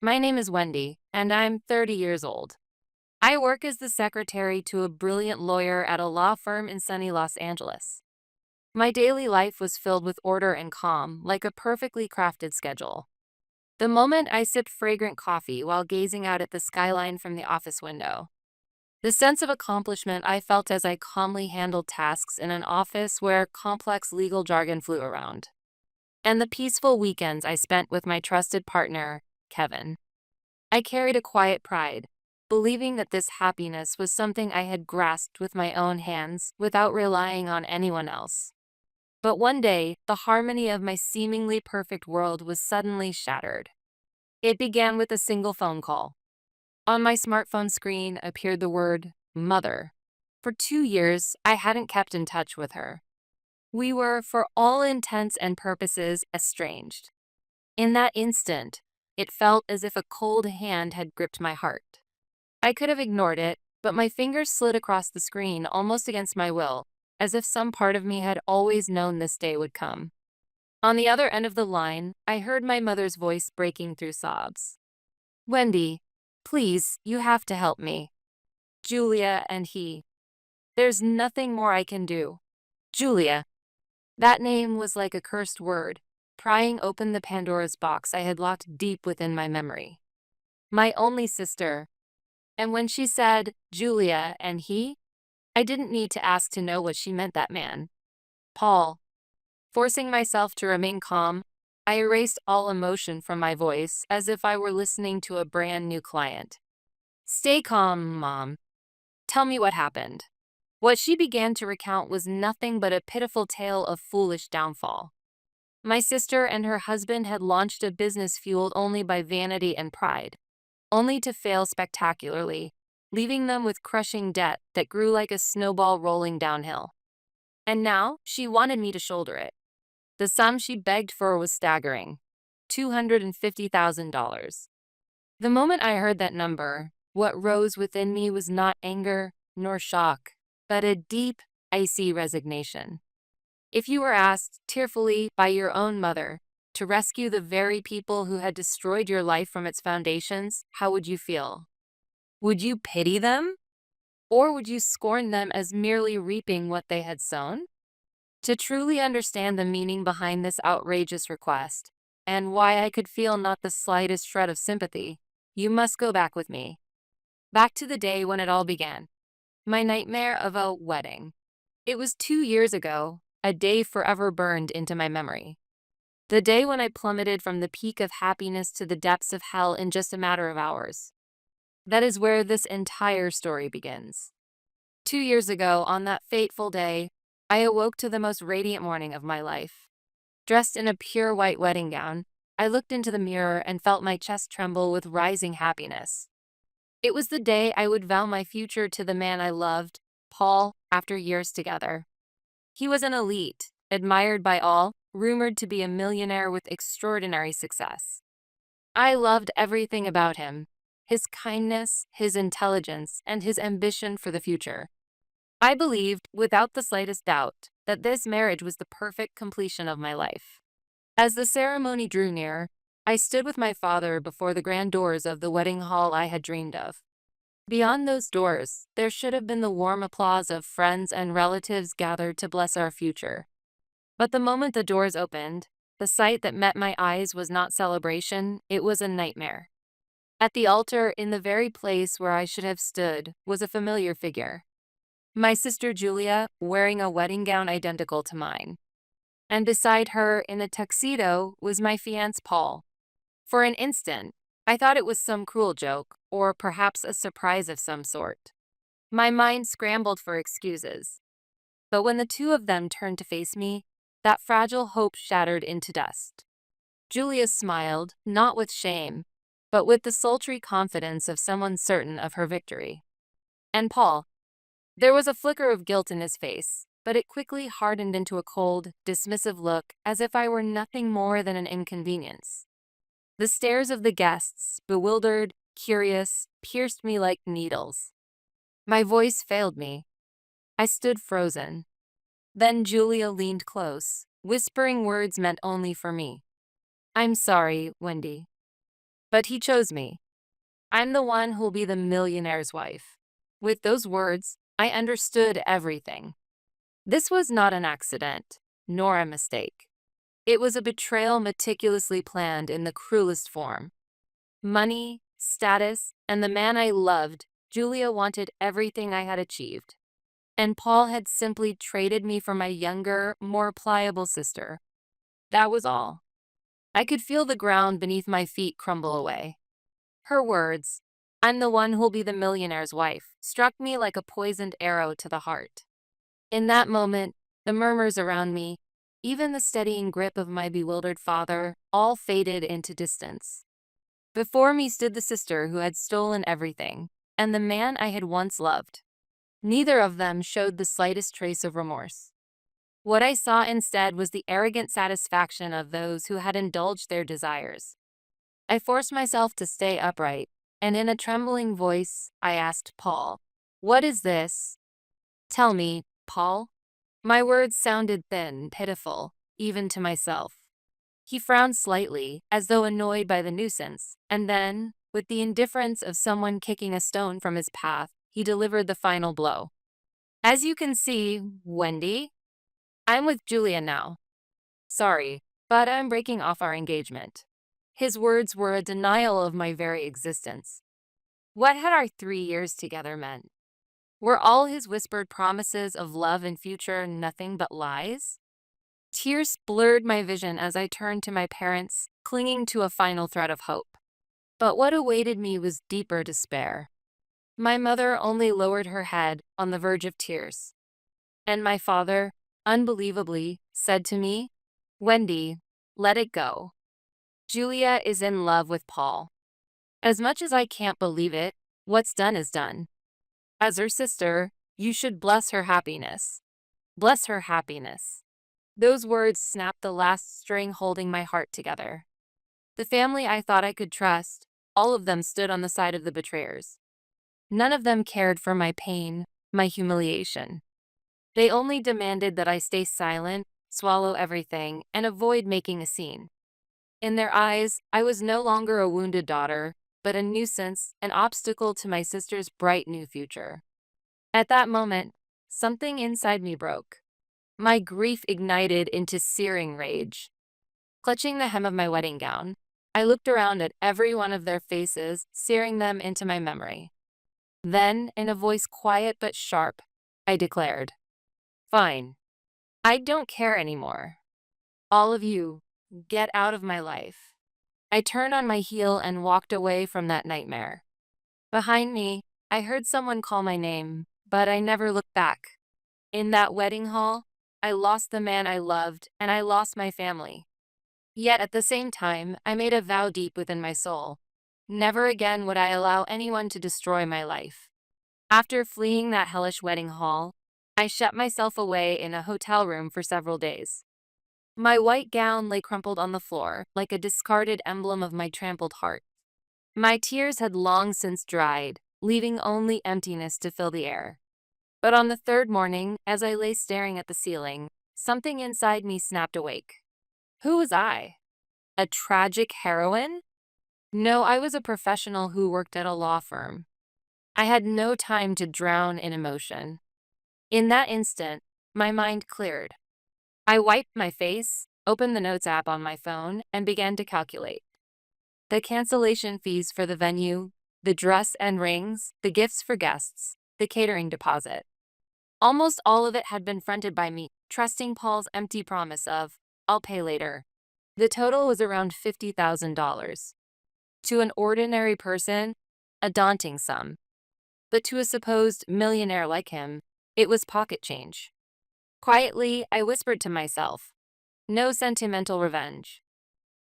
My name is Wendy, and I'm 30 years old. I work as the secretary to a brilliant lawyer at a law firm in sunny Los Angeles. My daily life was filled with order and calm, like a perfectly crafted schedule. The moment I sipped fragrant coffee while gazing out at the skyline from the office window. The sense of accomplishment I felt as I calmly handled tasks in an office where complex legal jargon flew around. And the peaceful weekends I spent with my trusted partner, Kevin. I carried a quiet pride, believing that this happiness was something I had grasped with my own hands without relying on anyone else. But one day, the harmony of my seemingly perfect world was suddenly shattered. It began with a single phone call. On my smartphone screen appeared the word mother. For 2 years, I hadn't kept in touch with her. We were, for all intents and purposes, estranged. In that instant, it felt as if a cold hand had gripped my heart. I could have ignored it, but my fingers slid across the screen almost against my will, as if some part of me had always known this day would come. On the other end of the line, I heard my mother's voice breaking through sobs. Wendy, please, you have to help me. Julia and he. There's nothing more I can do. Julia. That name was like a cursed word, prying open the Pandora's box I had locked deep within my memory. My only sister. And when she said, Julia and he, I didn't need to ask to know what she meant that man. Paul. Forcing myself to remain calm, I erased all emotion from my voice as if I were listening to a brand new client. Stay calm, Mom. Tell me what happened. What she began to recount was nothing but a pitiful tale of foolish downfall. My sister and her husband had launched a business fueled only by vanity and pride, only to fail spectacularly, leaving them with crushing debt that grew like a snowball rolling downhill. And now she wanted me to shoulder it. The sum she begged for was staggering, $250,000. The moment I heard that number, what rose within me was not anger nor shock, but a deep, icy resignation. If you were asked, tearfully, by your own mother, to rescue the very people who had destroyed your life from its foundations, how would you feel? Would you pity them? Or would you scorn them as merely reaping what they had sown? To truly understand the meaning behind this outrageous request, and why I could feel not the slightest shred of sympathy, you must go back with me. Back to the day when it all began. My nightmare of a wedding. It was 2 years ago, a day forever burned into my memory. The day when I plummeted from the peak of happiness to the depths of hell in just a matter of hours. That is where this entire story begins. 2 years ago, on that fateful day, I awoke to the most radiant morning of my life. Dressed in a pure white wedding gown, I looked into the mirror and felt my chest tremble with rising happiness. It was the day I would vow my future to the man I loved, Paul, after years together. He was an elite, admired by all, rumored to be a millionaire with extraordinary success. I loved everything about him, his kindness, his intelligence, and his ambition for the future. I believed, without the slightest doubt, that this marriage was the perfect completion of my life. As the ceremony drew near, I stood with my father before the grand doors of the wedding hall I had dreamed of. Beyond those doors, there should have been the warm applause of friends and relatives gathered to bless our future. But the moment the doors opened, the sight that met my eyes was not celebration, it was a nightmare. At the altar, in the very place where I should have stood, was a familiar figure. My sister Julia, wearing a wedding gown identical to mine. And beside her, in a tuxedo, was my fiancé Paul. For an instant, I thought it was some cruel joke, or perhaps a surprise of some sort. My mind scrambled for excuses. But when the two of them turned to face me, that fragile hope shattered into dust. Julia smiled, not with shame, but with the sultry confidence of someone certain of her victory. And Paul, there was a flicker of guilt in his face, but it quickly hardened into a cold, dismissive look as if I were nothing more than an inconvenience. The stares of the guests, bewildered, curious, pierced me like needles. My voice failed me. I stood frozen. Then Julia leaned close, whispering words meant only for me. I'm sorry, Wendy. But he chose me. I'm the one who'll be the millionaire's wife. With those words, I understood everything. This was not an accident, nor a mistake. It was a betrayal meticulously planned in the cruelest form. Money, status, and the man I loved, Julia wanted everything I had achieved. And Paul had simply traded me for my younger, more pliable sister. That was all. I could feel the ground beneath my feet crumble away. Her words, "I'm the one who'll be the millionaire's wife," struck me like a poisoned arrow to the heart. In that moment, the murmurs around me, even the steadying grip of my bewildered father, all faded into distance. Before me stood the sister who had stolen everything, and the man I had once loved. Neither of them showed the slightest trace of remorse. What I saw instead was the arrogant satisfaction of those who had indulged their desires. I forced myself to stay upright, and in a trembling voice, I asked Paul, "What is this?" "Tell me, Paul." My words sounded thin, pitiful, even to myself. He frowned slightly, as though annoyed by the nuisance, and then, with the indifference of someone kicking a stone from his path, he delivered the final blow. "As you can see, Wendy, I'm with Julia now. Sorry, but I'm breaking off our engagement." His words were a denial of my very existence. What had our 3 years together meant? Were all his whispered promises of love and future nothing but lies? Tears blurred my vision as I turned to my parents, clinging to a final thread of hope. But what awaited me was deeper despair. My mother only lowered her head on the verge of tears. And my father, unbelievably, said to me, "Wendy, let it go. Julia is in love with Paul." As much as I can't believe it, what's done is done. As her sister, you should bless her happiness. Bless her happiness. Those words snapped the last string holding my heart together. The family I thought I could trust, all of them stood on the side of the betrayers. None of them cared for my pain, my humiliation. They only demanded that I stay silent, swallow everything, and avoid making a scene. In their eyes, I was no longer a wounded daughter, but a nuisance, an obstacle to my sister's bright new future. At that moment, something inside me broke. My grief ignited into searing rage. Clutching the hem of my wedding gown, I looked around at every one of their faces, searing them into my memory. Then, in a voice quiet but sharp, I declared, "Fine. I don't care anymore. All of you, get out of my life." I turned on my heel and walked away from that nightmare. Behind me, I heard someone call my name, but I never looked back. In that wedding hall, I lost the man I loved, and I lost my family. Yet at the same time, I made a vow deep within my soul. Never again would I allow anyone to destroy my life. After fleeing that hellish wedding hall, I shut myself away in a hotel room for several days. My white gown lay crumpled on the floor, like a discarded emblem of my trampled heart. My tears had long since dried, leaving only emptiness to fill the air. But on the third morning, as I lay staring at the ceiling, something inside me snapped awake. Who was I? A tragic heroine? No, I was a professional who worked at a law firm. I had no time to drown in emotion. In that instant, my mind cleared. I wiped my face, opened the Notes app on my phone, and began to calculate. The cancellation fees for the venue, the dress and rings, the gifts for guests, the catering deposit. Almost all of it had been fronted by me, trusting Paul's empty promise of, "I'll pay later." The total was around $50,000. To an ordinary person, a daunting sum. But to a supposed millionaire like him, it was pocket change. Quietly, I whispered to myself, "No sentimental revenge.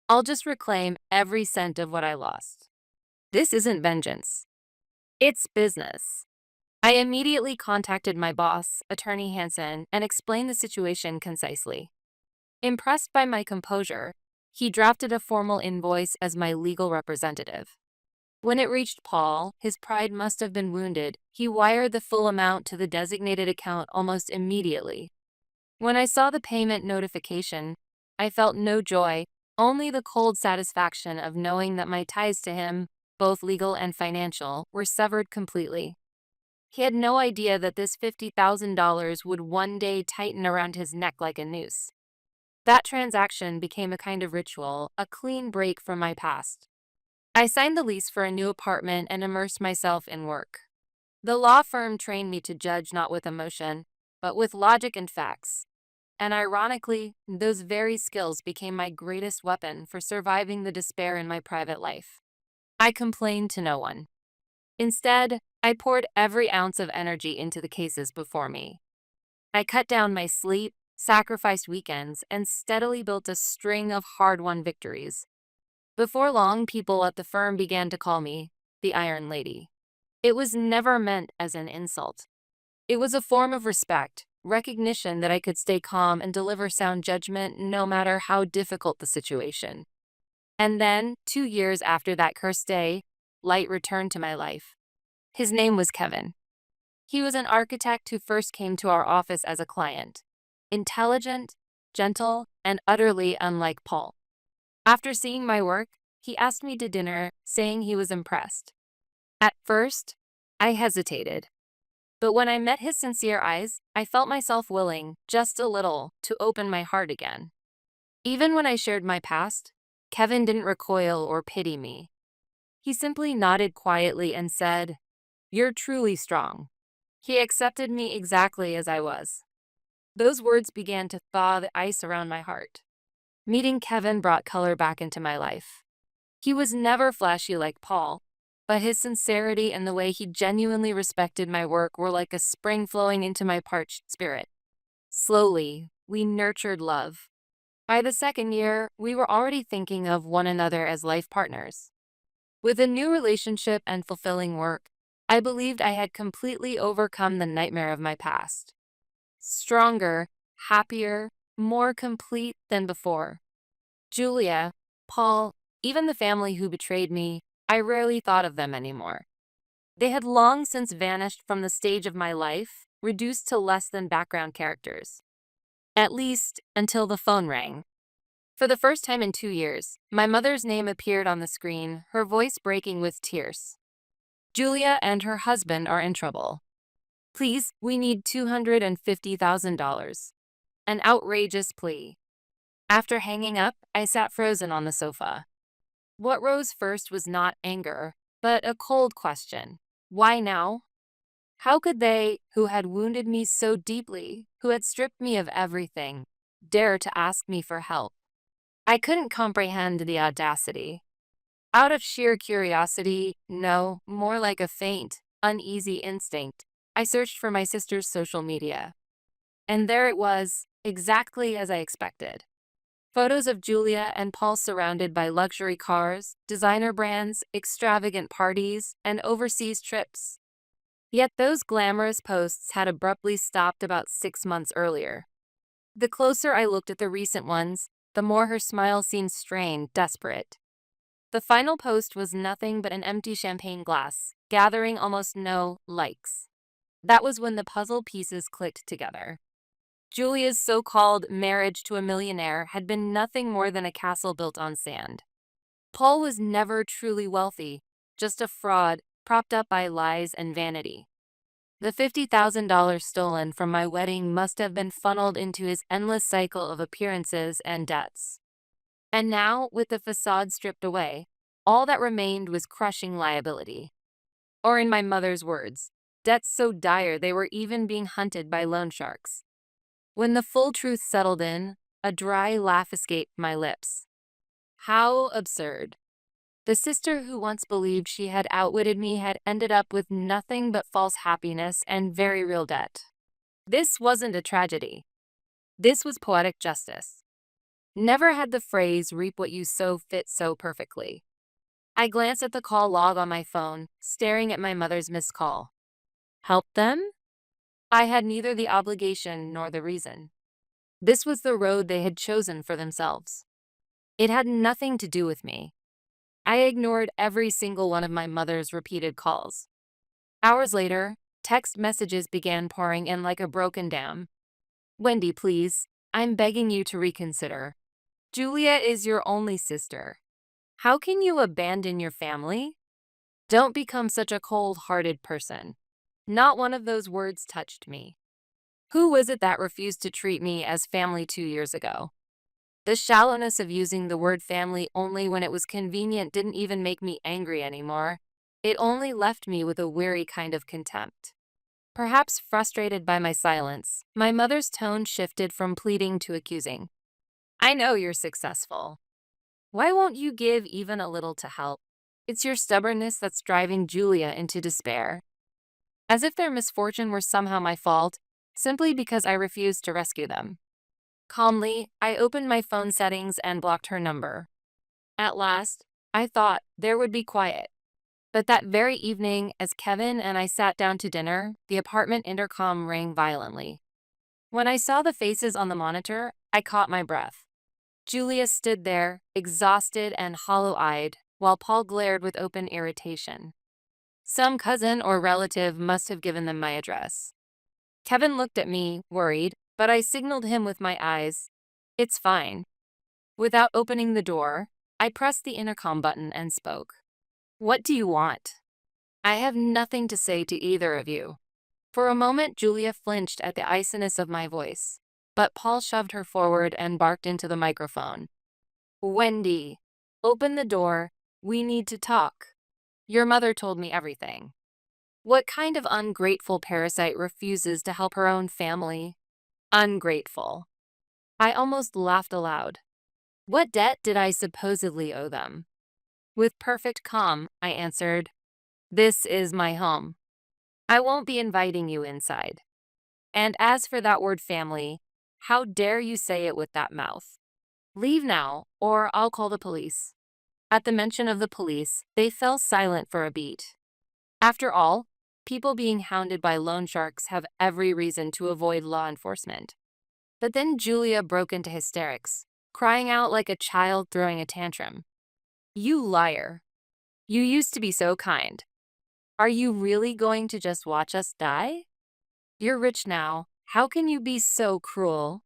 I'll just reclaim every cent of what I lost." This isn't vengeance. It's business. I immediately contacted my boss, Attorney Hansen, and explained the situation concisely. Impressed by my composure, he drafted a formal invoice as my legal representative. When it reached Paul, his pride must have been wounded. He wired the full amount to the designated account almost immediately. When I saw the payment notification, I felt no joy, Only the cold satisfaction of knowing that my ties to him, both legal and financial, were severed completely. He had no idea that this $50,000 would one day tighten around his neck like a noose. That transaction became a kind of ritual, a clean break from my past. I signed the lease for a new apartment and immersed myself in work. The law firm trained me to judge not with emotion, but with logic and facts. And ironically, those very skills became my greatest weapon for surviving the despair in my private life. I complained to no one. Instead, I poured every ounce of energy into the cases before me. I cut down my sleep, sacrificed weekends, and steadily built a string of hard-won victories. Before long, people at the firm began to call me the Iron Lady. It was never meant as an insult. It was a form of respect, recognition that I could stay calm and deliver sound judgment no matter how difficult the situation. And then, 2 years after that cursed day, light returned to my life. His name was Kevin. He was an architect who first came to our office as a client. Intelligent, gentle, and utterly unlike Paul. After seeing my work, he asked me to dinner, saying he was impressed. At first, I hesitated. But when I met his sincere eyes, I felt myself willing, just a little, to open my heart again. Even when I shared my past, Kevin didn't recoil or pity me. He simply nodded quietly and said, "You're truly strong." He accepted me exactly as I was. Those words began to thaw the ice around my heart. Meeting Kevin brought color back into my life. He was never flashy like Paul, but his sincerity and the way he genuinely respected my work were like a spring flowing into my parched spirit. Slowly, we nurtured love. By the second year, we were already thinking of one another as life partners. With a new relationship and fulfilling work, I believed I had completely overcome the nightmare of my past. Stronger, happier, more complete than before. Julia, Paul, even the family who betrayed me, I rarely thought of them anymore. They had long since vanished from the stage of my life, reduced to less than background characters. At least, until the phone rang. For the first time in 2 years, my mother's name appeared on the screen, her voice breaking with tears. "Julia and her husband are in trouble. Please, we need $250,000. An outrageous plea. After hanging up, I sat frozen on the sofa. What rose first was not anger, but a cold question. Why now? How could they, who had wounded me so deeply, who had stripped me of everything, dare to ask me for help? I couldn't comprehend the audacity. Out of sheer curiosity, no, more like a faint, uneasy instinct, I searched for my sister's social media. And there it was, exactly as I expected. Photos of Julia and Paul surrounded by luxury cars, designer brands, extravagant parties, and overseas trips. Yet those glamorous posts had abruptly stopped about 6 months earlier. The closer I looked at the recent ones, the more her smile seemed strained, desperate. The final post was nothing but an empty champagne glass, gathering almost no likes. That was when the puzzle pieces clicked together. Julia's so-called marriage to a millionaire had been nothing more than a castle built on sand. Paul was never truly wealthy, just a fraud propped up by lies and vanity. The $50,000 stolen from my wedding must have been funneled into his endless cycle of appearances and debts. And now, with the facade stripped away, all that remained was crushing liability. Or in my mother's words, debts so dire they were even being hunted by loan sharks. When the full truth settled in, a dry laugh escaped my lips. How absurd. The sister who once believed she had outwitted me had ended up with nothing but false happiness and very real debt. This wasn't a tragedy. This was poetic justice. Never had the phrase "reap what you sow" fit so perfectly. I glanced at the call log on my phone, staring at my mother's missed call. Help them? I had neither the obligation nor the reason. This was the road they had chosen for themselves. It had nothing to do with me. I ignored every single one of my mother's repeated calls. Hours later, text messages began pouring in like a broken dam. "Wendy, please, I'm begging you to reconsider. Julia is your only sister. How can you abandon your family? Don't become such a cold-hearted person. Not one of those words touched me. Who was it that refused to treat me as family 2 years ago? The shallowness of using the word family only when it was convenient didn't even make me angry anymore. It only left me with a weary kind of contempt. Perhaps frustrated by my silence, my mother's tone shifted from pleading to accusing. I know you're successful. Why won't you give even a little to help? It's your stubbornness that's driving Julia into despair. As if their misfortune were somehow my fault, simply because I refused to rescue them. Calmly, I opened my phone settings and blocked her number. At last, I thought there would be quiet. But that very evening, as Kevin and I sat down to dinner, the apartment intercom rang violently. When I saw the faces on the monitor, I caught my breath. Julia stood there, exhausted and hollow-eyed, while Paul glared with open irritation. Some cousin or relative must have given them my address. Kevin looked at me, worried, but I signaled him with my eyes. It's fine. Without opening the door, I pressed the intercom button and spoke. What do you want? I have nothing to say to either of you. For a moment, Julia flinched at the iciness of my voice, but Paul shoved her forward and barked into the microphone. Wendy, open the door. We need to talk. Your mother told me everything. What kind of ungrateful parasite refuses to help her own family? Ungrateful. I almost laughed aloud. What debt did I supposedly owe them? With perfect calm, I answered, This is my home. I won't be inviting you inside. And as for that word family, how dare you say it with that mouth? Leave now, or I'll call the police. At the mention of the police, they fell silent for a beat. After all, people being hounded by loan sharks have every reason to avoid law enforcement. But then Julia broke into hysterics, crying out like a child throwing a tantrum. You liar. You used to be so kind. Are you really going to just watch us die? You're rich now. How can you be so cruel?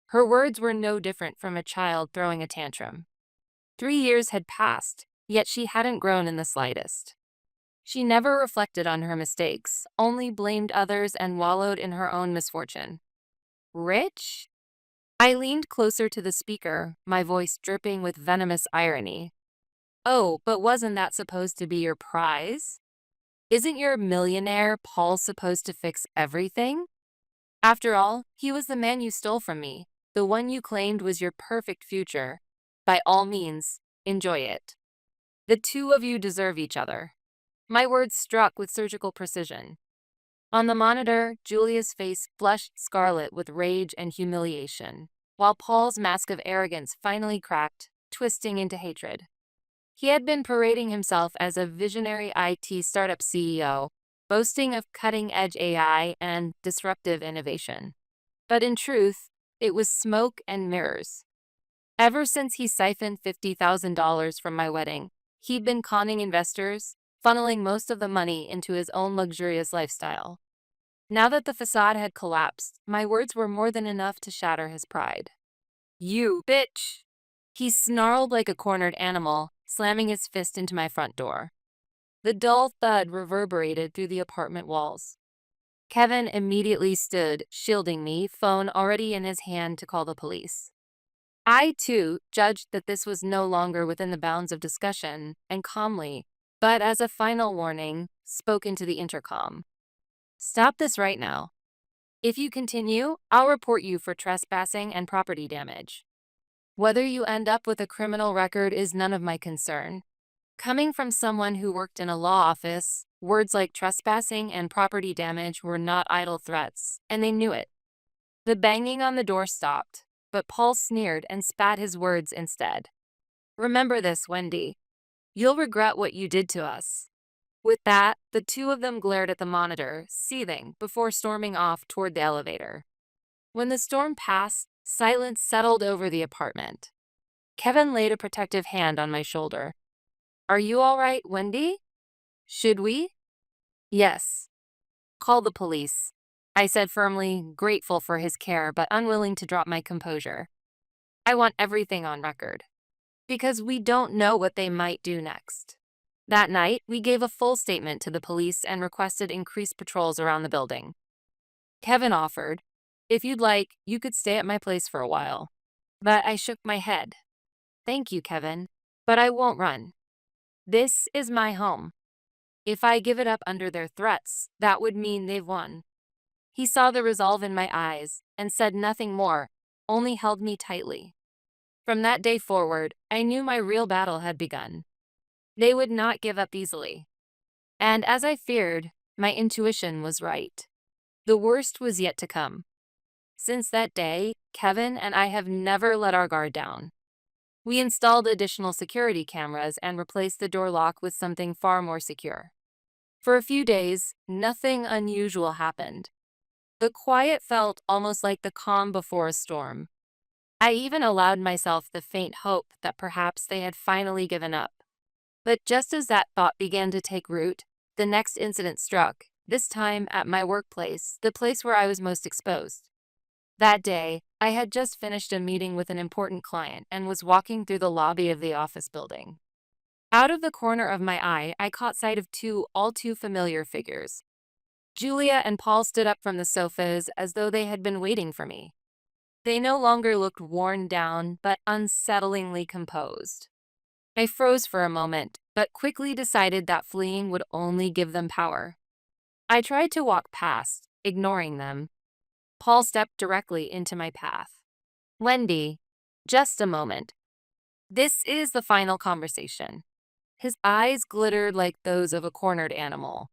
Her words were no different from a child throwing a tantrum. 3 years had passed, yet she hadn't grown in the slightest. She never reflected on her mistakes, only blamed others and wallowed in her own misfortune. Rich? I leaned closer to the speaker, my voice dripping with venomous irony. Oh, but wasn't that supposed to be your prize? Isn't your millionaire Paul supposed to fix everything? After all, he was the man you stole from me, the one you claimed was your perfect future. By all means, enjoy it. The two of you deserve each other. My words struck with surgical precision. On the monitor, Julia's face flushed scarlet with rage and humiliation, while Paul's mask of arrogance finally cracked, twisting into hatred. He had been parading himself as a visionary IT startup CEO, boasting of cutting-edge AI and disruptive innovation. But in truth, it was smoke and mirrors. Ever since he siphoned $50,000 from my wedding, he'd been conning investors, funneling most of the money into his own luxurious lifestyle. Now that the facade had collapsed, my words were more than enough to shatter his pride. You bitch! He snarled like a cornered animal, slamming his fist into my front door. The dull thud reverberated through the apartment walls. Kevin immediately stood, shielding me, phone already in his hand to call the police. I, too, judged that this was no longer within the bounds of discussion, and calmly, but as a final warning, spoke into the intercom. Stop this right now. If you continue, I'll report you for trespassing and property damage. Whether you end up with a criminal record is none of my concern. Coming from someone who worked in a law office, words like trespassing and property damage were not idle threats, and they knew it. The banging on the door stopped, but Paul sneered and spat his words instead. Remember this, Wendy. You'll regret what you did to us. With that, the two of them glared at the monitor, seething, before storming off toward the elevator. When the storm passed, silence settled over the apartment. Kevin laid a protective hand on my shoulder. Are you all right, Wendy? Should we? Yes. Call the police, I said firmly, grateful for his care but unwilling to drop my composure. I want everything on record. Because we don't know what they might do next. That night, we gave a full statement to the police and requested increased patrols around the building. Kevin offered, "If you'd like, you could stay at my place for a while." But I shook my head. "Thank you, Kevin, but I won't run. This is my home. If I give it up under their threats, that would mean they've won." He saw the resolve in my eyes and said nothing more, only held me tightly. From that day forward, I knew my real battle had begun. They would not give up easily. And as I feared, my intuition was right. The worst was yet to come. Since that day, Kevin and I have never let our guard down. We installed additional security cameras and replaced the door lock with something far more secure. For a few days, nothing unusual happened. The quiet felt almost like the calm before a storm. I even allowed myself the faint hope that perhaps they had finally given up. But just as that thought began to take root, the next incident struck, this time at my workplace, the place where I was most exposed. That day, I had just finished a meeting with an important client and was walking through the lobby of the office building. Out of the corner of my eye, I caught sight of two all too familiar figures. Julia and Paul stood up from the sofas as though they had been waiting for me. They no longer looked worn down, but unsettlingly composed. I froze for a moment, but quickly decided that fleeing would only give them power. I tried to walk past, ignoring them. Paul stepped directly into my path. "Wendy, just a moment. This is the final conversation." His eyes glittered like those of a cornered animal.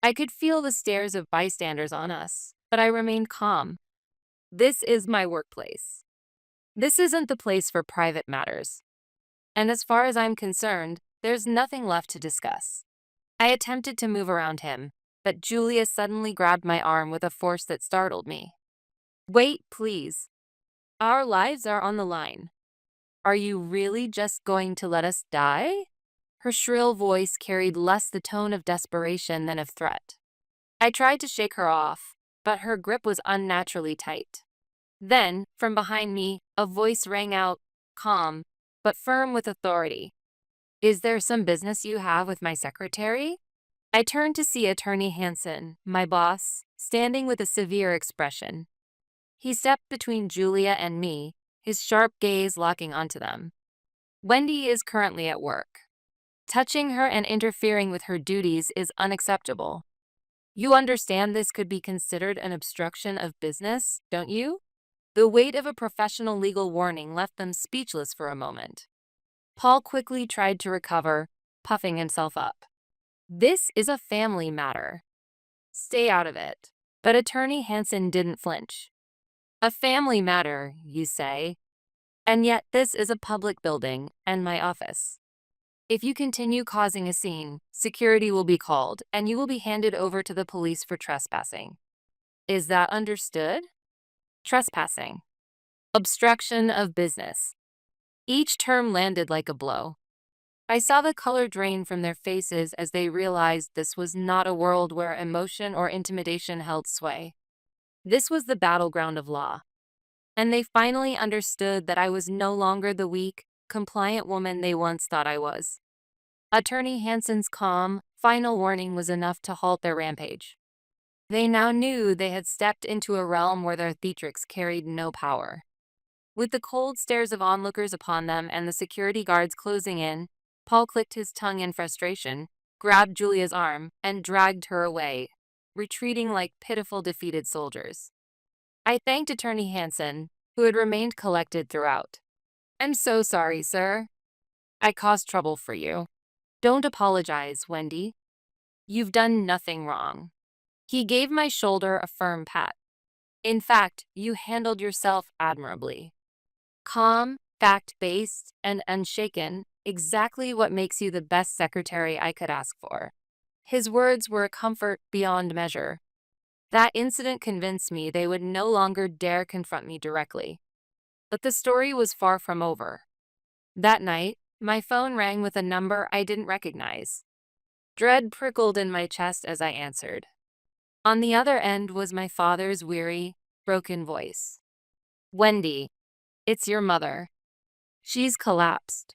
I could feel the stares of bystanders on us, but I remained calm. This is my workplace. This isn't the place for private matters. And as far as I'm concerned, there's nothing left to discuss. I attempted to move around him, but Julia suddenly grabbed my arm with a force that startled me. "Wait, please. Our lives are on the line. Are you really just going to let us die?" Her shrill voice carried less the tone of desperation than of threat. I tried to shake her off, but her grip was unnaturally tight. Then, from behind me, a voice rang out, calm, but firm with authority. "Is there some business you have with my secretary?" I turned to see Attorney Hansen, my boss, standing with a severe expression. He stepped between Julia and me, his sharp gaze locking onto them. "Wendy is currently at work. Touching her and interfering with her duties is unacceptable. You understand this could be considered an obstruction of business, don't you?" The weight of a professional legal warning left them speechless for a moment. Paul quickly tried to recover, puffing himself up. "This is a family matter. Stay out of it." But Attorney Hansen didn't flinch. "A family matter, you say? And yet this is a public building and my office. If you continue causing a scene, security will be called and you will be handed over to the police for trespassing. Is that understood?" Trespassing. Obstruction of business. Each term landed like a blow. I saw the color drain from their faces as they realized this was not a world where emotion or intimidation held sway. This was the battleground of law. And they finally understood that I was no longer the weak, compliant woman they once thought I was. Attorney Hansen's calm, final warning was enough to halt their rampage. They now knew they had stepped into a realm where their theatrics carried no power. With the cold stares of onlookers upon them and the security guards closing in, Paul clicked his tongue in frustration, grabbed Julia's arm, and dragged her away, retreating like pitiful defeated soldiers. I thanked Attorney Hansen, who had remained collected throughout. "I'm so sorry, sir. I caused trouble for you." "Don't apologize, Wendy. You've done nothing wrong." He gave my shoulder a firm pat. "In fact, you handled yourself admirably. Calm, fact-based, and unshaken, exactly what makes you the best secretary I could ask for." His words were a comfort beyond measure. That incident convinced me they would no longer dare confront me directly. But the story was far from over. That night, my phone rang with a number I didn't recognize. Dread prickled in my chest as I answered. On the other end was my father's weary, broken voice. "Wendy, It's your mother. She's collapsed.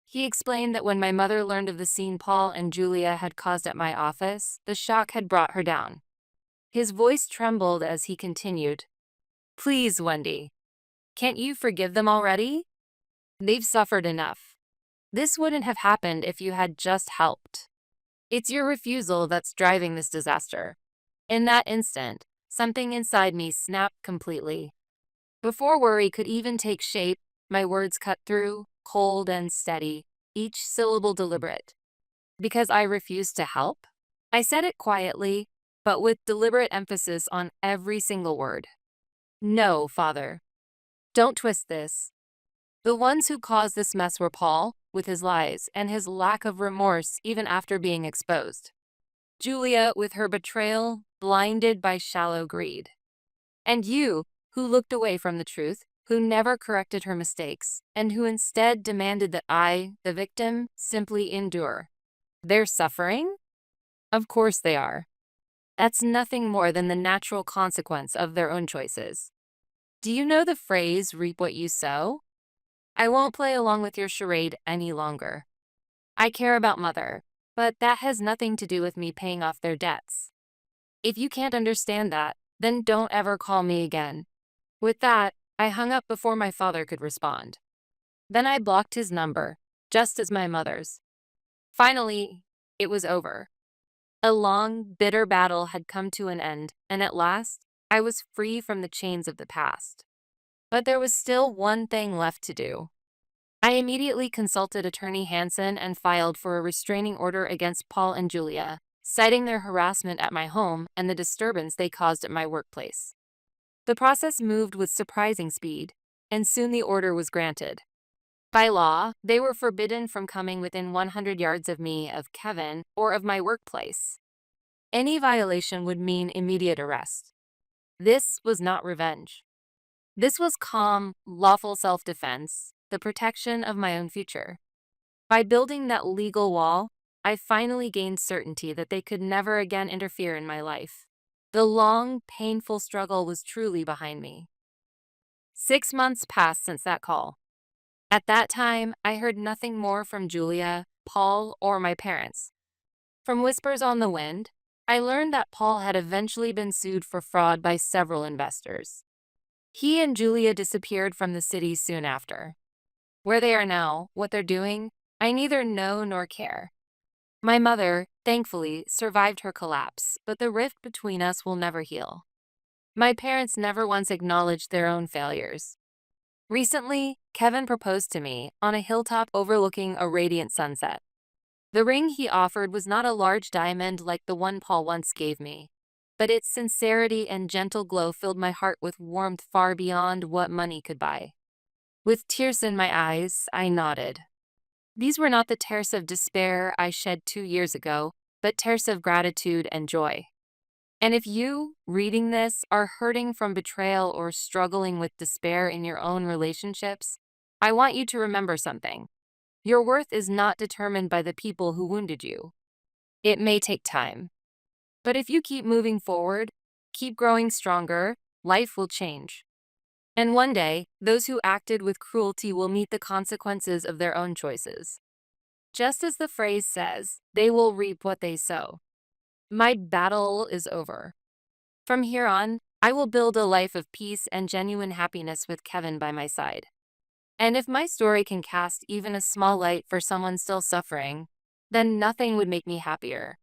He explained that when my mother learned of the scene Paul and Julia had caused at my office, the shock had brought her down. His voice trembled as he continued. Please, Wendy. Can't you forgive them already? They've suffered enough. This wouldn't have happened if you had just helped. It's your refusal that's driving this disaster. In that instant, something inside me snapped completely. Before worry could even take shape, my words cut through, cold and steady, each syllable deliberate. Because I refused to help? I said it quietly, but with deliberate emphasis on every single word. No, Father. Don't twist this. The ones who caused this mess were Paul, with his lies, and his lack of remorse even after being exposed. Julia, with her betrayal, blinded by shallow greed. And you, who looked away from the truth, who never corrected her mistakes, and who instead demanded that I, the victim, simply endure. They're suffering? Of course they are. That's nothing more than the natural consequence of their own choices. Do you know the phrase, reap what you sow? I won't play along with your charade any longer. I care about Mother, but that has nothing to do with me paying off their debts. If you can't understand that, then don't ever call me again. With that, I hung up before my father could respond. Then I blocked his number, just as my mother's. Finally, it was over. A long, bitter battle had come to an end, and at last, I was free from the chains of the past. But there was still one thing left to do. I immediately consulted Attorney Hansen and filed for a restraining order against Paul and Julia, citing their harassment at my home and the disturbance they caused at my workplace. The process moved with surprising speed, and soon the order was granted. By law, they were forbidden from coming within 100 yards of me, of Kevin, or of my workplace. Any violation would mean immediate arrest. This was not revenge. This was calm, lawful self-defense, the protection of my own future. By building that legal wall, I finally gained certainty that they could never again interfere in my life. The long, painful struggle was truly behind me. 6 months passed since that call. At that time, I heard nothing more from Julia, Paul, or my parents. From whispers on the wind, I learned that Paul had eventually been sued for fraud by several investors. He and Julia disappeared from the city soon after. Where they are now, what they're doing, I neither know nor care. My mother, thankfully, survived her collapse, but the rift between us will never heal. My parents never once acknowledged their own failures. Recently, Kevin proposed to me on a hilltop overlooking a radiant sunset. The ring he offered was not a large diamond like the one Paul once gave me, but its sincerity and gentle glow filled my heart with warmth far beyond what money could buy. With tears in my eyes, I nodded. These were not the tears of despair I shed 2 years ago, but tears of gratitude and joy. And if you, reading this, are hurting from betrayal or struggling with despair in your own relationships, I want you to remember something. Your worth is not determined by the people who wounded you. It may take time. But if you keep moving forward, keep growing stronger, life will change. And one day, those who acted with cruelty will meet the consequences of their own choices. Just as the phrase says, they will reap what they sow. My battle is over. From here on, I will build a life of peace and genuine happiness with Kevin by my side. And if my story can cast even a small light for someone still suffering, then nothing would make me happier.